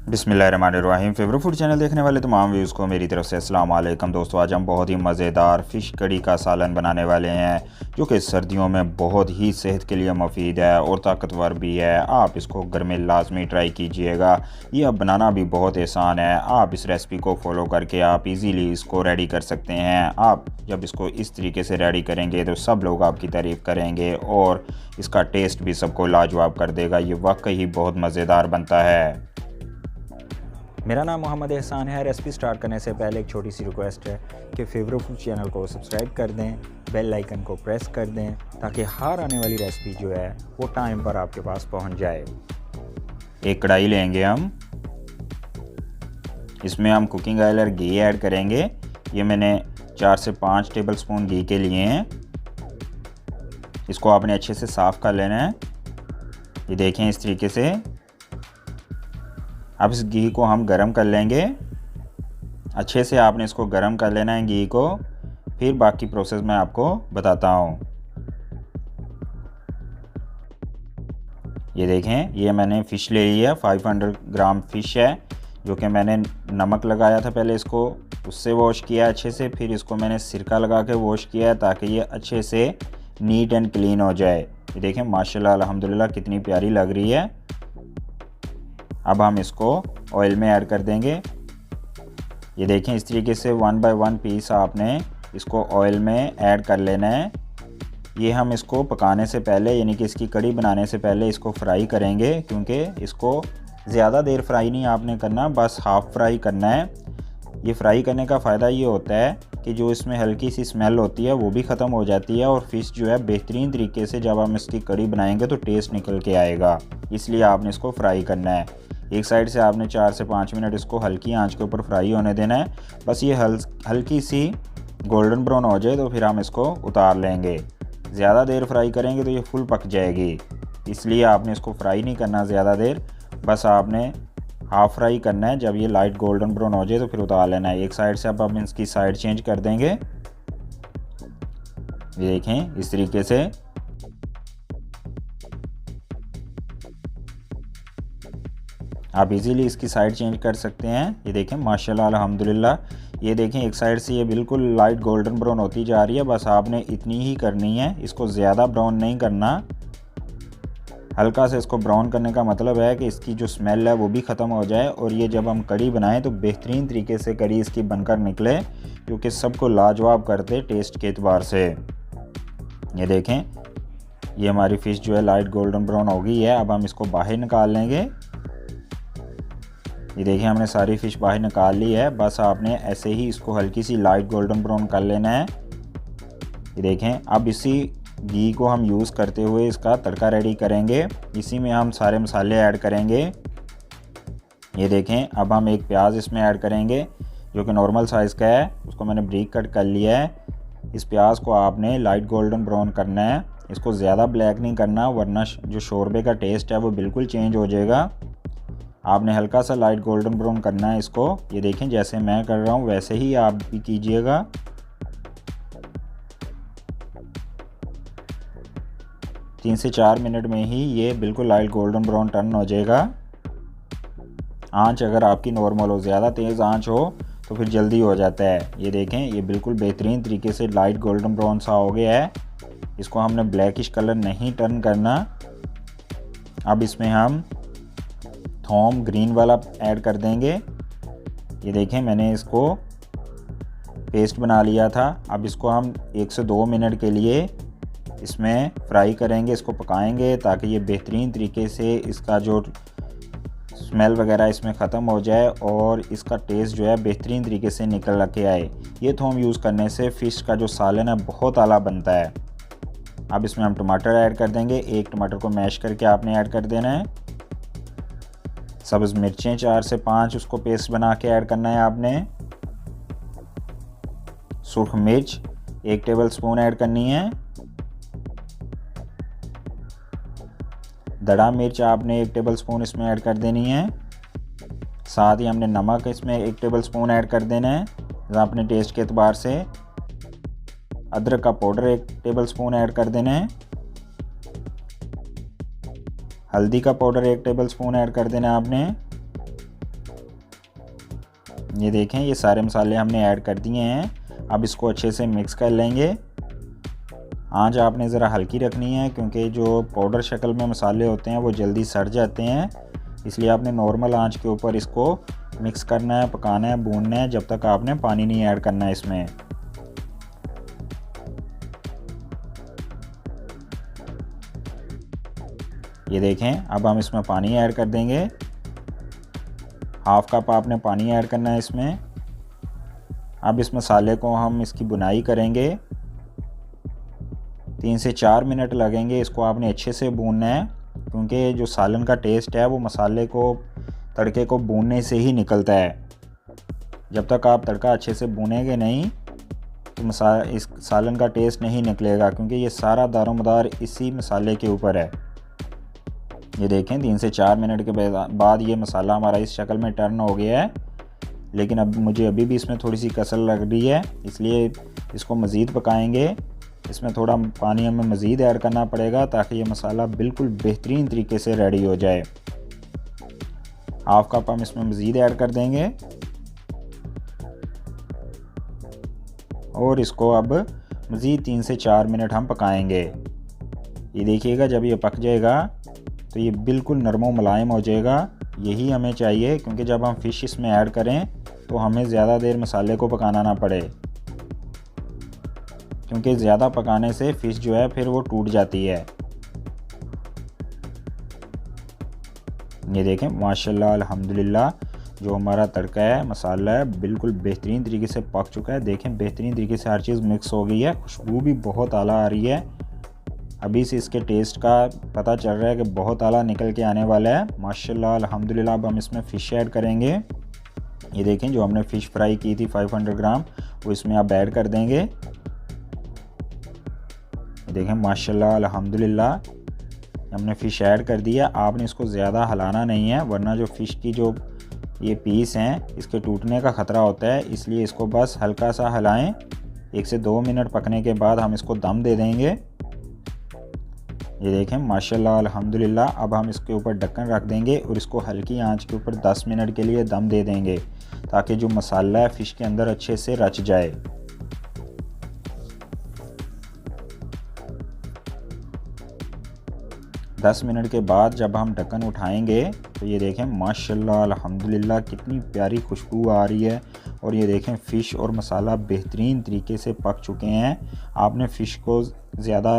बिस्मिल्लाहिर्रहमानिर्रहीम। Favourite food channel देखने वाले तमाम व्यूज़ को मेरी तरफ से अस्सलाम वालेकुम। दोस्तों, आज हम बहुत ही मज़ेदार फ़िश कड़ी का सालन बनाने वाले हैं, जो कि सर्दियों में बहुत ही सेहत के लिए मुफीद है और ताकतवर भी है। आप इसको घर में लाजमी ट्राई कीजिएगा। ये अब बनाना भी बहुत आसान है। आप इस रेसिपी को फॉलो करके आप इजीली इसको रेडी कर सकते हैं। आप जब इसको इस तरीके से रेडी करेंगे तो सब लोग आपकी तारीफ़ करेंगे और इसका टेस्ट भी सबको लाजवाब कर देगा। ये वाकई ही बहुत मज़ेदार बनता है। मेरा नाम मोहम्मद एहसान है। रेसिपी स्टार्ट करने से पहले एक छोटी सी रिक्वेस्ट है कि फेवरेट फूड चैनल को सब्सक्राइब कर दें, बेल आइकन को प्रेस कर दें ताकि हर आने वाली रेसिपी जो है वो टाइम पर आपके पास पहुंच जाए। एक कढ़ाई लेंगे हम, इसमें हम कुकिंग ऑयल और घी ऐड करेंगे। ये मैंने 4 से 5 टेबल स्पून घी के लिए हैं। इसको आपने अच्छे से साफ़ कर लेना है। ये देखें इस तरीके से। अब इस घी को हम गरम कर लेंगे। अच्छे से आपने इसको गरम कर लेना है घी को। फिर बाकी प्रोसेस मैं आपको बताता हूँ। ये देखें, ये मैंने फ़िश ले ली है। 500 ग्राम फ़िश है, जो कि मैंने नमक लगाया था पहले, इसको उससे वॉश किया अच्छे से। फिर इसको मैंने सिरका लगा के वॉश किया ताकि ये अच्छे से नीट एंड क्लीन हो जाए। ये देखें माशाल्लाह अल्हम्दुलिल्लाह कितनी प्यारी लग रही है। अब हम इसको ऑयल में ऐड कर देंगे। ये देखें इस तरीके से 1 बाय 1 पीस आपने इसको ऑयल में ऐड कर लेना है। ये हम इसको पकाने से पहले, यानी कि इसकी कड़ी बनाने से पहले इसको फ्राई करेंगे, क्योंकि इसको ज़्यादा देर फ्राई नहीं आपने करना, बस हाफ़ फ्राई करना है। ये फ्राई करने का फ़ायदा ये होता है कि जो इसमें हल्की सी स्मेल होती है वो भी ख़त्म हो जाती है और फ़िश जो है बेहतरीन तरीके से जब हम इसकी कड़ी बनाएंगे तो टेस्ट निकल के आएगा। इसलिए आपने इसको फ्राई करना है। एक साइड से आपने 4 से 5 मिनट इसको हल्की आंच के ऊपर फ्राई होने देना है। बस ये हल्की सी गोल्डन ब्राउन हो जाए तो फिर हम इसको उतार लेंगे। ज़्यादा देर फ्राई करेंगे तो ये फुल पक जाएगी, इसलिए आपने इसको फ्राई नहीं करना ज़्यादा देर, बस आपने हाफ़ फ्राई करना है। जब ये लाइट गोल्डन ब्राउन हो जाए तो फिर उतार लेना है। एक साइड से अब हम इसकी साइड चेंज कर देंगे। ये देखें इस तरीके से। आप इजीली इसकी साइड चेंज कर सकते हैं। ये देखें माशाल्लाह अल्हम्दुलिल्लाह। ये देखें एक साइड से ये बिल्कुल लाइट गोल्डन ब्राउन होती जा रही है। बस आपने इतनी ही करनी है, इसको ज़्यादा ब्राउन नहीं करना। हल्का से इसको ब्राउन करने का मतलब है कि इसकी जो स्मेल है वो भी ख़त्म हो जाए और ये जब हम कड़ी बनाएं तो बेहतरीन तरीके से कड़ी इसकी बनकर निकले, क्योंकि सबको लाजवाब करते टेस्ट के एतबार से। ये देखें ये हमारी फ़िश जो है लाइट गोल्डन ब्राउन हो गई है। अब हम इसको बाहर निकाल लेंगे। ये देखिए हमने सारी फ़िश बाहर निकाल ली है। बस आपने ऐसे ही इसको हल्की सी लाइट गोल्डन ब्राउन कर लेना है। ये देखें अब इसी घी को हम यूज़ करते हुए इसका तड़का रेडी करेंगे। इसी में हम सारे मसाले ऐड करेंगे। ये देखें अब हम एक प्याज इसमें ऐड करेंगे, जो कि नॉर्मल साइज़ का है। उसको मैंने ब्रीक कट कर लिया है। इस प्याज को आपने लाइट गोल्डन ब्राउन करना है। इसको ज़्यादा ब्लैक नहीं करना, वरना जो शोरबे का टेस्ट है वो बिल्कुल चेंज हो जाएगा। आपने हल्का सा लाइट गोल्डन ब्राउन करना है इसको। ये देखें जैसे मैं कर रहा हूँ वैसे ही आप भी कीजिएगा। तीन से 4 मिनट में ही ये बिल्कुल लाइट गोल्डन ब्राउन टर्न हो जाएगा। आंच अगर आपकी नॉर्मल हो, ज़्यादा तेज़ आंच हो तो फिर जल्दी हो जाता है। ये देखें ये बिल्कुल बेहतरीन तरीके से लाइट गोल्डन ब्राउन सा हो गया है। इसको हमने ब्लैकिश कलर नहीं टर्न करना। अब इसमें हम थोम ग्रीन वाला ऐड कर देंगे। ये देखें मैंने इसको पेस्ट बना लिया था। अब इसको हम 1 से 2 मिनट के लिए इसमें फ्राई करेंगे, इसको पकाएंगे ताकि ये बेहतरीन तरीके से इसका जो स्मेल वगैरह इसमें ख़त्म हो जाए और इसका टेस्ट जो है बेहतरीन तरीके से निकल के आए। ये थोम यूज़ करने से फ़िश का जो सालन है बहुत आला बनता है। अब इसमें हम टमाटर ऐड कर देंगे। एक टमाटर को मैश करके आपने ऐड कर देना है। सब्ज़ मिर्चें 4 से 5 उसको पेस्ट बना के ऐड करना है आपने। सुर्ख मिर्च 1 टेबल स्पून ऐड करनी है। दड़ा मिर्च आपने 1 टेबल स्पून इसमें ऐड कर देनी है। साथ ही हमने नमक इसमें 1 टेबल स्पून ऐड कर देना है अपने टेस्ट के एतबार से। अदरक का पाउडर 1 टेबल स्पून ऐड कर देना है। हल्दी का पाउडर 1 टेबल स्पून ऐड कर देना है आपने। ये देखें ये सारे मसाले हमने ऐड कर दिए हैं। अब इसको अच्छे से मिक्स कर लेंगे। आंच आपने ज़रा हल्की रखनी है क्योंकि जो पाउडर शक्ल में मसाले होते हैं वो जल्दी सड़ जाते हैं, इसलिए आपने नॉर्मल आंच के ऊपर इसको मिक्स करना है, पकाना है, भूनना है जब तक आपने पानी नहीं ऐड करना है इसमें। ये देखें अब हम इसमें पानी ऐड कर देंगे। हाफ कप आपने पानी ऐड करना है इसमें। अब इस मसाले को हम इसकी बुनाई करेंगे। 3 से 4 मिनट लगेंगे इसको आपने अच्छे से भूनना है, क्योंकि जो सालन का टेस्ट है वो मसाले को, तड़के को भूनने से ही निकलता है। जब तक आप तड़का अच्छे से भूनेंगे नहीं तो इस सालन का टेस्ट नहीं निकलेगा, क्योंकि ये सारा दारोमदार इसी मसाले के ऊपर है। ये देखें 3 से 4 मिनट के बाद ये मसाला हमारा इस शक्ल में टर्न हो गया है, लेकिन अब मुझे अभी भी इसमें थोड़ी सी कसर लग रही है, इसलिए इसको मज़ीद पकाएंगे। इसमें थोड़ा पानी हमें मज़ीद ऐड करना पड़ेगा ताकि ये मसाला बिल्कुल बेहतरीन तरीके से रेडी हो जाए। हाफ कप हम इसमें मज़ीद ऐड कर देंगे और इसको अब मज़ीद 3 से 4 मिनट हम पकाएंगे। ये देखिएगा जब ये पक जाएगा तो ये बिल्कुल नरमो मुलायम हो जाएगा। यही हमें चाहिए, क्योंकि जब हम फ़िश इसमें ऐड करें तो हमें ज़्यादा देर मसाले को पकाना ना पड़े, क्योंकि ज़्यादा पकाने से फ़िश जो है फिर वो टूट जाती है। ये देखें माशाल्लाह अल्हम्दुलिल्लाह जो हमारा तड़का है, मसाला है, बिल्कुल बेहतरीन तरीके से पक चुका है। देखें बेहतरीन तरीके से हर चीज़ मिक्स हो गई है, खुशबू भी बहुत आला आ रही है। अभी से इसके टेस्ट का पता चल रहा है कि बहुत आला निकल के आने वाला है माशाल्लाह अल्हम्दुलिल्लाह। अब हम इसमें फ़िश ऐड करेंगे। ये देखें जो हमने फ़िश फ्राई की थी 500 ग्राम वो इसमें आप ऐड कर देंगे। देखें माशाल्लाह अल्हम्दुलिल्लाह हमने फ़िश ऐड कर दिया। आपने इसको ज़्यादा हिलाना नहीं है, वरना जो फ़िश की जो ये पीस हैं इसके टूटने का ख़तरा होता है, इसलिए इसको बस हल्का सा हिलाएं। 1 से 2 मिनट पकने के बाद हम इसको दम दे देंगे। ये देखें माशाल्लाह अल्हम्दुलिल्लाह। अब हम इसके ऊपर ढक्कन रख देंगे और इसको हल्की आंच के ऊपर 10 मिनट के लिए दम दे देंगे, ताकि जो मसाला है फ़िश के अंदर अच्छे से रच जाए। दस मिनट के बाद जब हम ढक्कन उठाएंगे तो ये देखें माशाल्लाह अल्हम्दुलिल्लाह कितनी प्यारी खुशबू आ रही है। और ये देखें फ़िश और मसाला बेहतरीन तरीके से पक चुके हैं। आपने फ़िश को ज़्यादा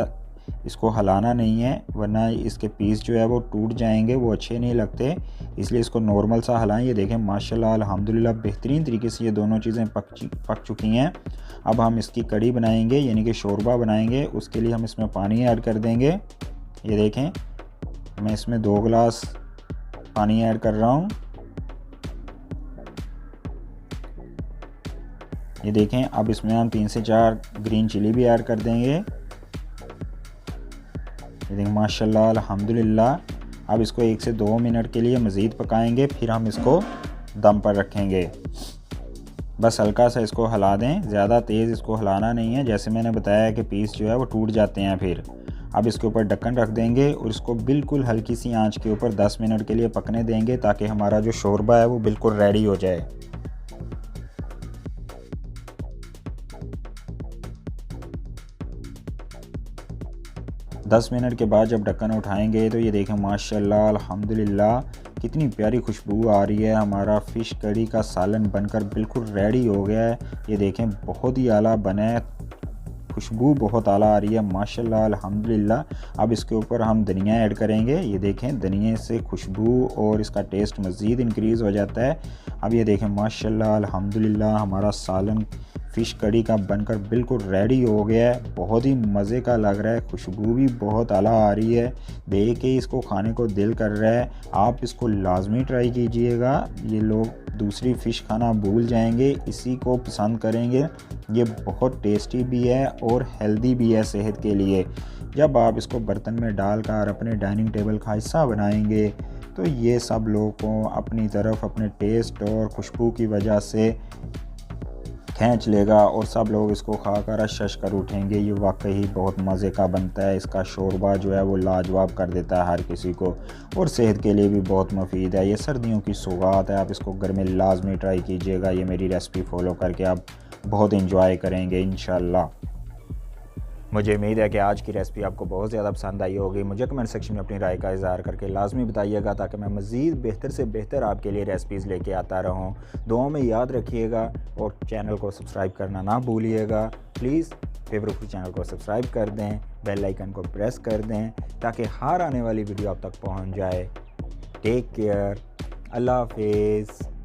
इसको हिलाना नहीं है, वरना इसके पीस जो है वो टूट जाएंगे, वो अच्छे नहीं लगते, इसलिए इसको नॉर्मल सा हिलाएं। ये देखें माशाल्लाह अल्हम्दुलिल्लाह बेहतरीन तरीके से ये दोनों चीज़ें पक चुकी हैं। अब हम इसकी कड़ी बनाएंगे, यानी कि शोरबा बनाएंगे। उसके लिए हम इसमें पानी ऐड कर देंगे। ये देखें मैं इसमें 2 गिलास पानी ऐड कर रहा हूँ। ये देखें अब इसमें हम 3 से 4 ग्रीन चिली भी ऐड कर देंगे। ये देखें माशाल्लाह अल्हम्दुलिल्लाह। अब इसको 1 से 2 मिनट के लिए मज़ीद पकाएंगे, फिर हम इसको दम पर रखेंगे। बस हल्का सा इसको हिला दें, ज़्यादा तेज़ इसको हिलाना नहीं है, जैसे मैंने बताया कि पीस जो है वो टूट जाते हैं फिर। अब इसके ऊपर ढक्कन रख देंगे और इसको बिल्कुल हल्की सी आंच के ऊपर 10 मिनट के लिए पकने देंगे, ताकि हमारा जो शोरबा है वो बिल्कुल रेडी हो जाए। दस मिनट के बाद जब ढक्कन उठाएंगे तो ये देखें माशाल्लाह अल्हम्दुलिल्लाह कितनी प्यारी खुशबू आ रही है। हमारा फ़िश कड़ी का सालन बनकर बिल्कुल रेडी हो गया है। ये देखें बहुत ही आला बना है, खुशबू बहुत आला आ रही है माशाल्लाह अल्हम्दुलिल्लाह। अब इसके ऊपर हम धनिया ऐड करेंगे। ये देखें धनिया से खुशबू और इसका टेस्ट मज़ीद इंक्रीज़ हो जाता है। अब ये देखें माशाल्लाह अल्हम्दुलिल्लाह हमारा सालन फ़िश कड़ी का बनकर बिल्कुल रेडी हो गया है। बहुत ही मज़े का लग रहा है, खुशबू भी बहुत आला आ रही है, देख के इसको खाने को दिल कर रहा है। आप इसको लाजमी ट्राई कीजिएगा। ये लोग दूसरी फ़िश खाना भूल जाएंगे, इसी को पसंद करेंगे। ये बहुत टेस्टी भी है और हेल्दी भी है सेहत के लिए। जब आप इसको बर्तन में डालकर अपने डाइनिंग टेबल का हिस्सा बनाएंगे तो ये सब लोगों को अपनी तरफ अपने टेस्ट और खुशबू की वजह से खींच लेगा और सब लोग इसको खाकर शश कर उठेंगे। ये वाकई बहुत मज़े का बनता है। इसका शोरबा जो है वो लाजवाब कर देता है हर किसी को और सेहत के लिए भी बहुत मुफीद है। ये सर्दियों की सौगात है, आप इसको घर में लाजमी ट्राई कीजिएगा। ये मेरी रेसिपी फॉलो करके आप बहुत इंजॉय करेंगे इंशाल्लाह। मुझे उम्मीद है कि आज की रेसिपी आपको बहुत ज़्यादा पसंद आई होगी। मुझे कमेंट सेक्शन में अपनी राय का इज़हार करके लाजमी बताइएगा ताकि मैं मज़ीद बेहतर से बेहतर आपके लिए रेसिपीज़ लेके आता रहूँ। दुआओं में याद रखिएगा और चैनल को सब्सक्राइब करना ना भूलिएगा। प्लीज़ फेवरेट फूड चैनल को सब्सक्राइब कर दें, बेल आइकन को प्रेस कर दें ताकि हर आने वाली वीडियो आप तक पहुँच जाए। टेक केयर, अल्लाह हाफिज़।